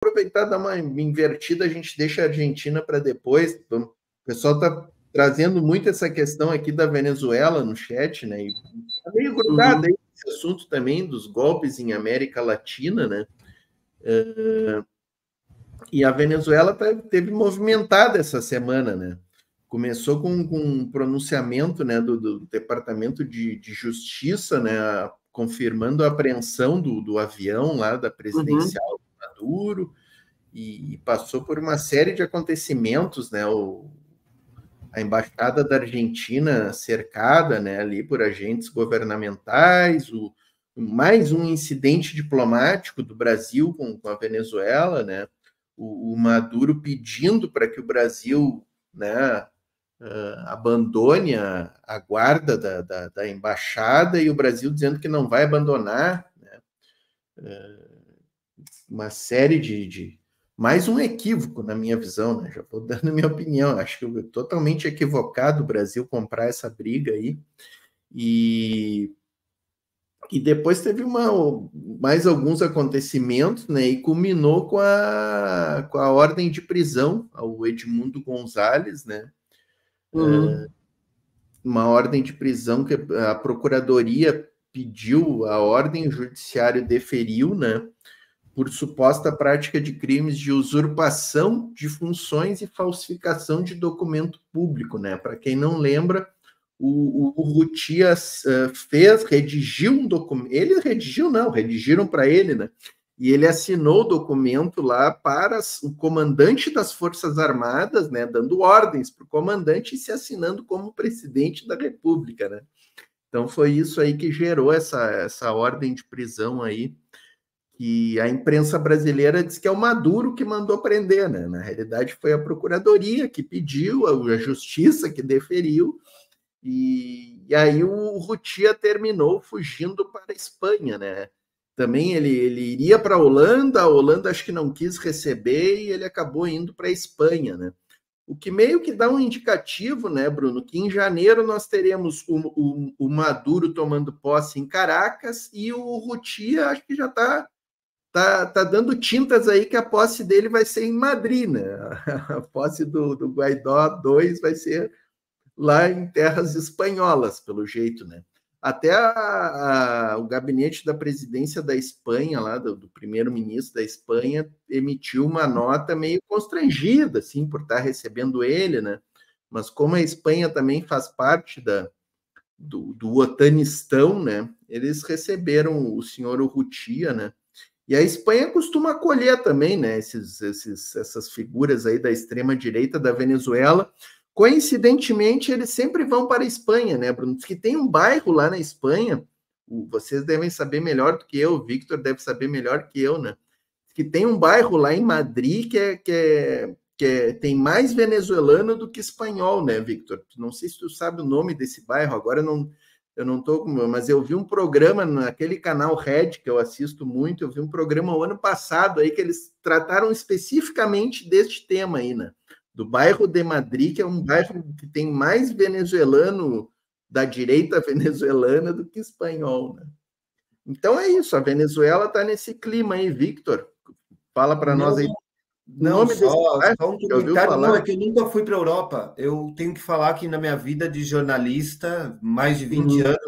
aproveitar e dar uma invertida, a gente deixa a Argentina para depois. O pessoal está trazendo muito essa questão aqui da Venezuela no chat, né? E tá meio grudado aí esse assunto também dos golpes em América Latina, né? E a Venezuela teve movimentada essa semana, né? Começou com um pronunciamento, né, do Departamento de Justiça, né, confirmando a apreensão do avião lá da presidencial do Maduro, e passou por uma série de acontecimentos, né? A embaixada da Argentina cercada, né, ali por agentes governamentais, mais um incidente diplomático do Brasil com a Venezuela, né? O Maduro pedindo para que o Brasil, né, abandone a guarda da embaixada, e o Brasil dizendo que não vai abandonar, né? Uma série mais um equívoco, na minha visão, né? Já vou dando minha opinião. Acho que é totalmente equivocado o Brasil comprar essa briga aí. E depois teve mais alguns acontecimentos, né? E culminou com a ordem de prisão ao Edmundo Gonzalez, né? Uma ordem de prisão que a Procuradoria pediu a ordem, o Judiciário deferiu, né? Por suposta prática de crimes de usurpação de funções e falsificação de documento público, né? Para quem não lembra, o Rutia redigiu um documento. Ele redigiu, não, redigiram para ele, né? E ele assinou o documento lá para o comandante das Forças Armadas, né? Dando ordens para o comandante e se assinando como presidente da República, né? Então foi isso aí que gerou essa ordem de prisão aí. E a imprensa brasileira diz que é o Maduro que mandou prender, né? Na realidade, foi a Procuradoria que pediu, a Justiça que deferiu, e aí o Rutia terminou fugindo para a Espanha, né? Também ele iria para a Holanda acho que não quis receber, e ele acabou indo para a Espanha, né? O que meio que dá um indicativo, né, Bruno, que em janeiro nós teremos o Maduro tomando posse em Caracas, e o Rutia acho que já está dando tintas aí que a posse dele vai ser em Madrid, né? A posse do Guaidó 2 vai ser lá em terras espanholas, pelo jeito, né? Até o gabinete da presidência da Espanha, lá do primeiro-ministro da Espanha, emitiu uma nota meio constrangida, assim, por estar recebendo ele, né? Mas como a Espanha também faz parte do Otanistão, né? Eles receberam o senhor Urrutia, né? E a Espanha costuma acolher também, né, essas figuras aí da extrema-direita da Venezuela. Coincidentemente, eles sempre vão para a Espanha, né, Bruno? Diz que tem um bairro lá na Espanha, vocês devem saber melhor do que eu, o Victor deve saber melhor que eu, né? Diz que tem um bairro lá em Madrid tem mais venezuelano do que espanhol, né, Victor? Não sei se tu sabe o nome desse bairro, agora eu não estou, mas eu vi um programa naquele canal Red, que eu assisto muito, eu vi um programa o ano passado aí que eles trataram especificamente deste tema aí, né? Do bairro de Madrid, que é um bairro que tem mais venezuelano da direita venezuelana do que espanhol, né? Então é isso, a Venezuela está nesse clima aí, Victor. Fala para nós aí. Não, só um comentário. Não, é que eu nunca fui para a Europa. Eu tenho que falar que na minha vida de jornalista, mais de 20 anos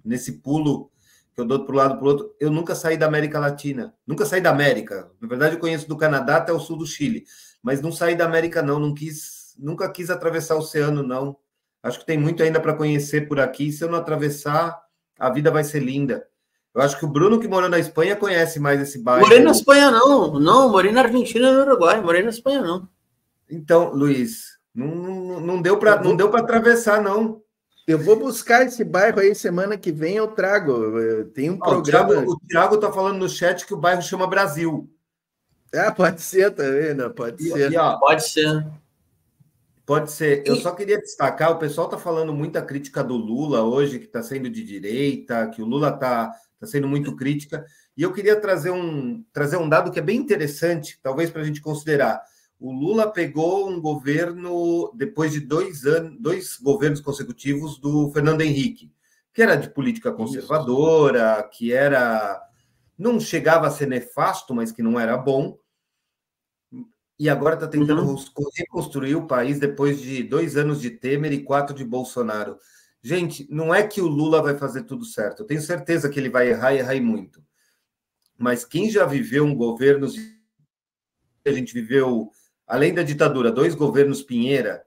nesse pulo que eu dou para um lado para o outro, eu nunca saí da América Latina. Nunca saí da América. Na verdade, eu conheço do Canadá até o sul do Chile. Mas não saí da América, não. Nunca quis atravessar o oceano, não. Acho que tem muito ainda para conhecer por aqui. Se eu não atravessar, a vida vai ser linda. Eu acho que o Bruno, que morou na Espanha, conhece mais esse bairro. Morei na Espanha, não. Não, morei na Argentina e no Uruguai. Morei na Espanha, não. Então, Luiz, não deu para atravessar, não. Eu vou buscar esse bairro aí, semana que vem eu trago. Tem um programa... O Thiago está falando no chat que o bairro chama Brasil. Pode ser também, né? Pode ser. Pode ser. Pode ser. Eu só queria destacar, o pessoal está falando muita crítica do Lula hoje, que está sendo de direita, que o Lula está sendo muito crítica, e eu queria trazer um dado que é bem interessante, talvez para a gente considerar. O Lula pegou um governo, depois de 2 governos consecutivos do Fernando Henrique, que era de política conservadora, que não chegava a ser nefasto, mas que não era bom, e agora está tentando reconstruir o país depois de 2 anos de Temer e 4 de Bolsonaro. Gente, não é que o Lula vai fazer tudo certo. Eu tenho certeza que ele vai errar e errar e muito. Mas quem já viveu um governo... A gente viveu, além da ditadura, 2 governos Pinheira,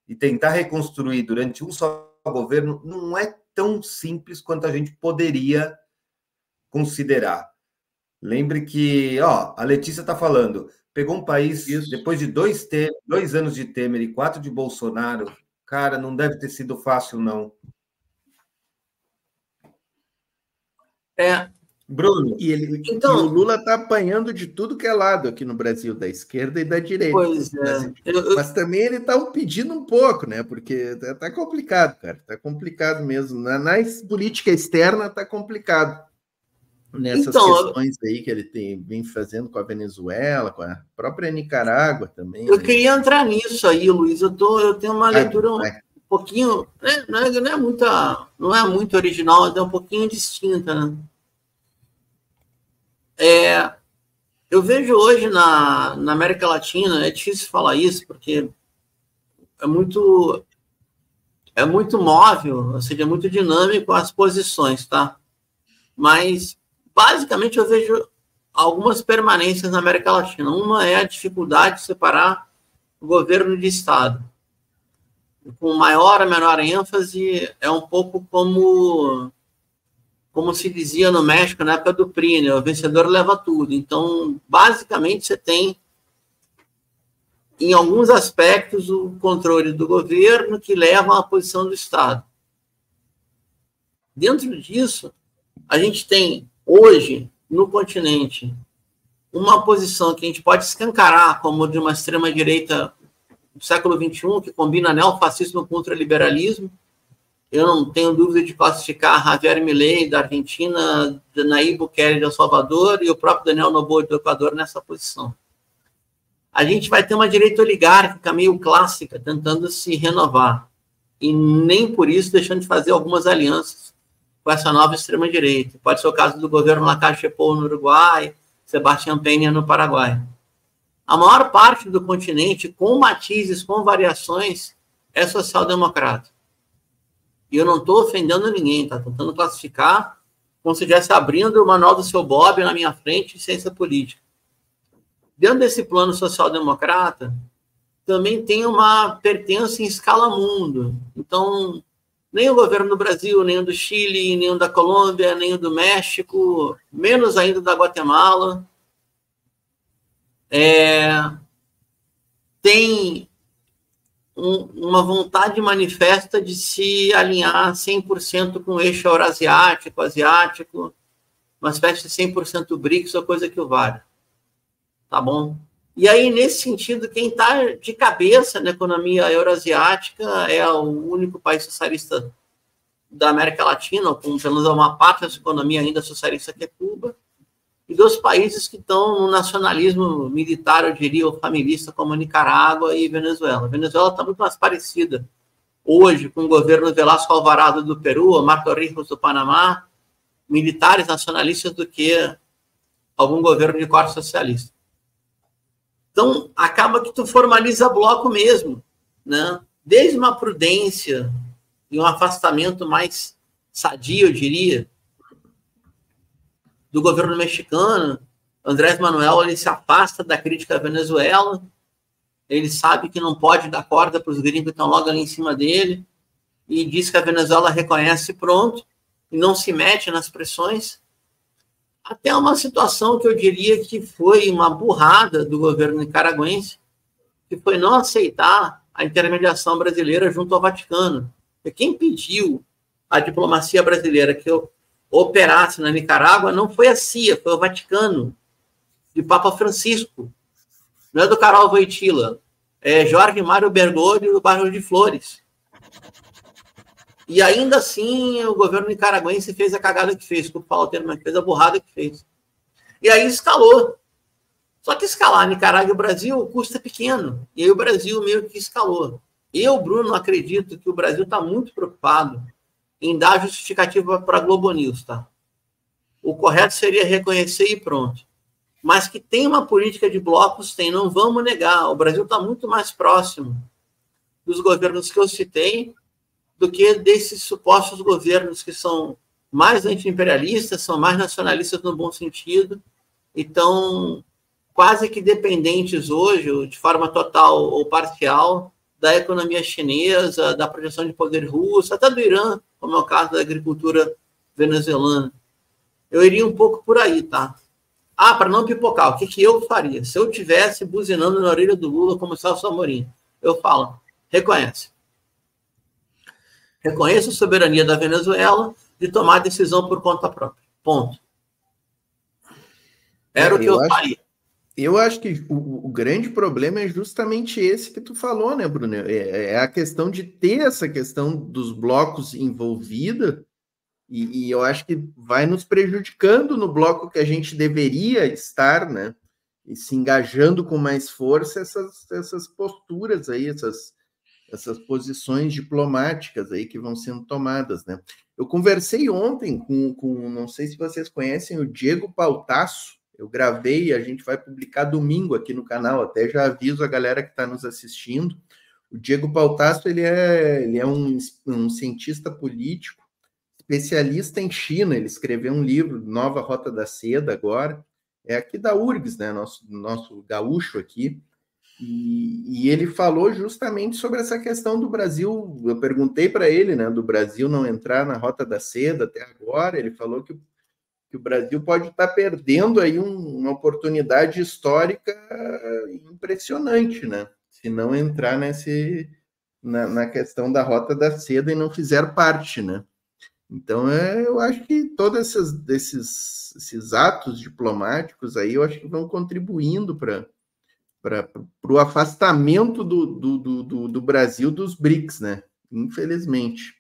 e tentar reconstruir durante um só governo não é tão simples quanto a gente poderia considerar. Lembre que, a Letícia está falando, pegou um país, depois de 2 anos de Temer e 4 de Bolsonaro, cara, não deve ter sido fácil, não. Bruno, e o Lula está apanhando de tudo que é lado aqui no Brasil, da esquerda e da direita. Pois é. Mas também ele está pedindo um pouco, né? Porque está complicado, cara. Está complicado mesmo. Na política externa está complicado. Nessas questões aí que ele vem fazendo com a Venezuela, com a própria Nicarágua também. Eu queria entrar nisso aí, Luiz. Eu tenho uma leitura um pouquinho... Não é muito original, mas é um pouquinho distinta, né? Eu vejo hoje na América Latina, é difícil falar isso, porque é muito móvel, ou seja, é muito dinâmico as posições, tá? Mas, basicamente, eu vejo algumas permanências na América Latina. Uma é a dificuldade de separar o governo de Estado. Com maior ou menor ênfase, é um pouco como se dizia no México na época do PRI, né? O vencedor leva tudo. Então, basicamente, você tem, em alguns aspectos, o controle do governo que leva à posição do Estado. Dentro disso, a gente tem, hoje, no continente, uma posição que a gente pode escancarar como de uma extrema-direita do século XXI, que combina neofascismo contra liberalismo. Eu não tenho dúvida de classificar Javier Milei, da Argentina, Nayib Bukele, de El Salvador, e o próprio Daniel Noboa, do Equador, nessa posição. A gente vai ter uma direita oligárquica meio clássica, tentando se renovar, e nem por isso deixando de fazer algumas alianças com essa nova extrema-direita. Pode ser o caso do governo Lacalle Pou no Uruguai, Sebastián Peña no Paraguai. A maior parte do continente, com matizes, com variações, é social-democrata. E eu não estou ofendendo ninguém, tá? Tentando classificar como se estivesse abrindo o manual do seu Bob na minha frente de ciência política. Dentro desse plano social-democrata, também tem uma pertença em escala mundo. Então, nem o governo do Brasil, nem o do Chile, nem o da Colômbia, nem o do México, menos ainda da Guatemala, tem uma vontade manifesta de se alinhar 100% com o eixo eurasiático, asiático, uma espécie de 100% BRICS ou coisa que o valha. Tá bom? E aí, nesse sentido, quem está de cabeça na economia eurasiática é o único país socialista da América Latina, ou com pelo menos uma parte dessa economia ainda socialista, que é Cuba, e 2 países que estão no nacionalismo militar, eu diria, ou familista, como Nicarágua e Venezuela. A Venezuela está muito mais parecida hoje com o governo Velasco Alvarado do Peru, ou Marco Ricos do Panamá, militares nacionalistas, do que algum governo de corte socialista. Então, acaba que tu formaliza bloco mesmo, né? Desde uma prudência e um afastamento mais sadio, eu diria, do governo mexicano. Andrés Manuel, ele se afasta da crítica à Venezuela, ele sabe que não pode dar corda para os gringos que estão logo ali em cima dele, e diz que a Venezuela reconhece pronto, e não se mete nas pressões, até uma situação que eu diria que foi uma burrada do governo nicaragüense, que foi não aceitar a intermediação brasileira junto ao Vaticano. E quem pediu a diplomacia brasileira que operasse na Nicarágua não foi a CIA, foi o Vaticano, de Papa Francisco. Não é do Carol Wojtyla, é Jorge Mário Bergoglio, do bairro de Flores. E ainda assim, o governo nicaragüense fez a cagada que fez, desculpa falar o termo, mas fez a burrada que fez. E aí escalou. Só que escalar Nicarágua e o Brasil, o custo é pequeno. E aí o Brasil meio que escalou. Eu, Bruno, acredito que o Brasil está muito preocupado em dar justificativa para a Globo News, tá? O correto seria reconhecer e pronto. mas que tem uma política de blocos, tem, não vamos negar. O Brasil está muito mais próximo dos governos que eu citei do que desses supostos governos que são mais anti-imperialistas, são mais nacionalistas no bom sentido, e estão quase que dependentes hoje, de forma total ou parcial, da economia chinesa, da projeção de poder russo, até do Irã, como é o caso da agricultura venezuelana. Eu iria um pouco por aí, tá? Para não pipocar, o que eu faria? Se eu tivesse buzinando na orelha do Lula como Celso Amorim, eu falo, reconhece. Reconheça a soberania da Venezuela de tomar decisão por conta própria. Ponto. Era o que eu faria. Eu acho que o grande problema é justamente esse que tu falou, né, Bruno? É a questão de ter essa questão dos blocos envolvida, e eu acho que vai nos prejudicando no bloco que a gente deveria estar, né? E se engajando com mais força essas posturas aí, essas posições diplomáticas aí que vão sendo tomadas, né? Eu conversei ontem com não sei se vocês conhecem o Diego Pautasso. Eu gravei, a gente vai publicar domingo aqui no canal, até já aviso a galera que está nos assistindo. O Diego Pautasso, ele é um cientista político, especialista em China, ele escreveu um livro, Nova Rota da Seda, agora, é aqui da URGS, né, nosso gaúcho aqui, e ele falou justamente sobre essa questão do Brasil. Eu perguntei para ele, né, do Brasil não entrar na Rota da Seda até agora. Ele falou que o Brasil pode estar perdendo aí uma oportunidade histórica impressionante, né? Se não entrar na questão da Rota da Seda e não fizer parte, né? Então, eu acho que todos esses atos diplomáticos aí, eu acho que vão contribuindo para o afastamento do Brasil dos BRICS, né? Infelizmente.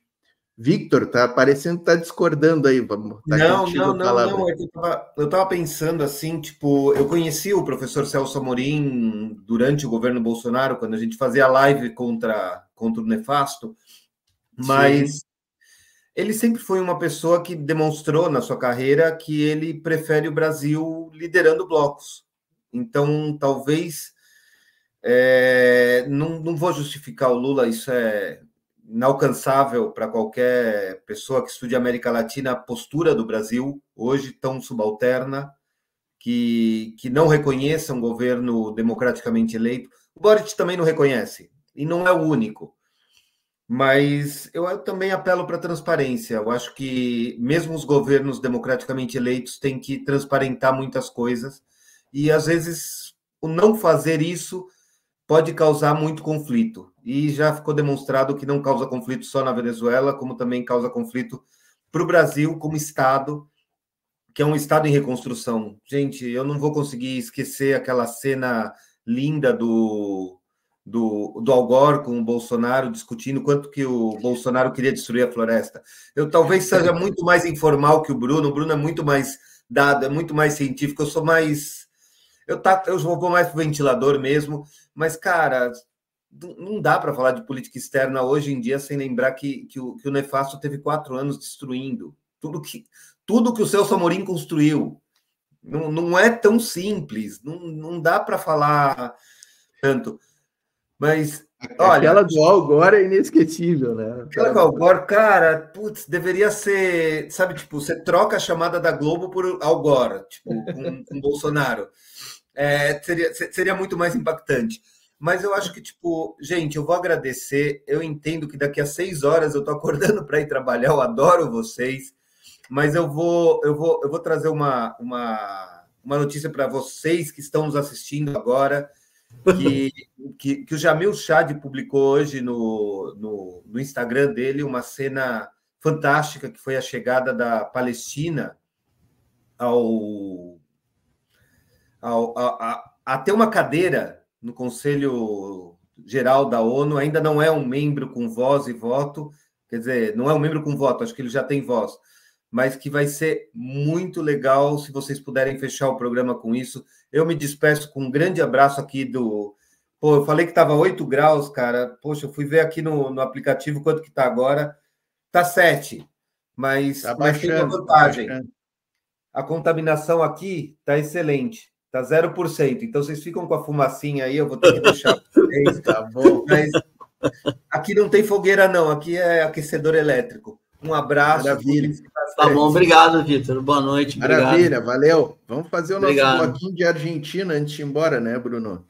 Victor, tá parecendo que tá discordando aí. Vamos, tá não. Eu estava pensando assim, tipo, eu conheci o professor Celso Amorim durante o governo Bolsonaro, quando a gente fazia live contra o nefasto, mas sim, ele sempre foi uma pessoa que demonstrou na sua carreira que ele prefere o Brasil liderando blocos. Então, talvez, não vou justificar o Lula, isso é inalcançável para qualquer pessoa que estude América Latina, a postura do Brasil, hoje tão subalterna, que não reconheça um governo democraticamente eleito. O Boric também não reconhece, e não é o único. Mas eu também apelo para a transparência. Eu acho que mesmo os governos democraticamente eleitos têm que transparentar muitas coisas, e às vezes o não fazer isso pode causar muito conflito. E já ficou demonstrado que não causa conflito só na Venezuela, como também causa conflito para o Brasil como Estado, que é um Estado em reconstrução. Gente, eu não vou conseguir esquecer aquela cena linda do Al Gore com o Bolsonaro discutindo quanto que o Bolsonaro queria destruir a floresta. Eu talvez seja muito mais informal que o Bruno é muito mais dado, é muito mais científico, eu sou mais... Eu vou mais para o ventilador mesmo, mas, cara, não dá para falar de política externa hoje em dia sem lembrar que o nefasto teve 4 anos destruindo tudo que o Celso Amorim construiu. Não é tão simples, não dá para falar tanto. Mas, olha... Aquela do Al Gore é inesquecível, né? Aquela do Al Gore, cara, putz, deveria ser... Sabe, tipo, você troca a chamada da Globo por Al Gore, tipo, com Bolsonaro. Seria muito mais impactante. Mas eu acho que, tipo, gente, eu vou agradecer. Eu entendo que daqui a 6 horas eu tô acordando para ir trabalhar, eu adoro vocês, mas eu vou trazer uma notícia para vocês que estão nos assistindo agora, que o Jamil Chad publicou hoje no Instagram dele uma cena fantástica, que foi a chegada da Palestina a ter uma cadeira no Conselho Geral da ONU. Ainda não é um membro com voz e voto, quer dizer, não é um membro com voto, acho que ele já tem voz, mas que vai ser muito legal se vocês puderem fechar o programa com isso. Eu me despeço com um grande abraço aqui do... Pô, eu falei que estava 8 graus, cara. Poxa, eu fui ver aqui no aplicativo quanto que está agora. Está 7, mas tem uma vantagem. A contaminação aqui está excelente. Tá 0%. Então, vocês ficam com a fumacinha aí, eu vou ter que deixar vocês. Tá bom. Mas aqui não tem fogueira, não. Aqui é aquecedor elétrico. Um abraço. Maravilha. Tá bom, obrigado, Vitor. Boa noite. Maravilha, valeu. Vamos fazer o nosso Obrigado. bloquinho de Argentina antes de ir embora, né, Bruno?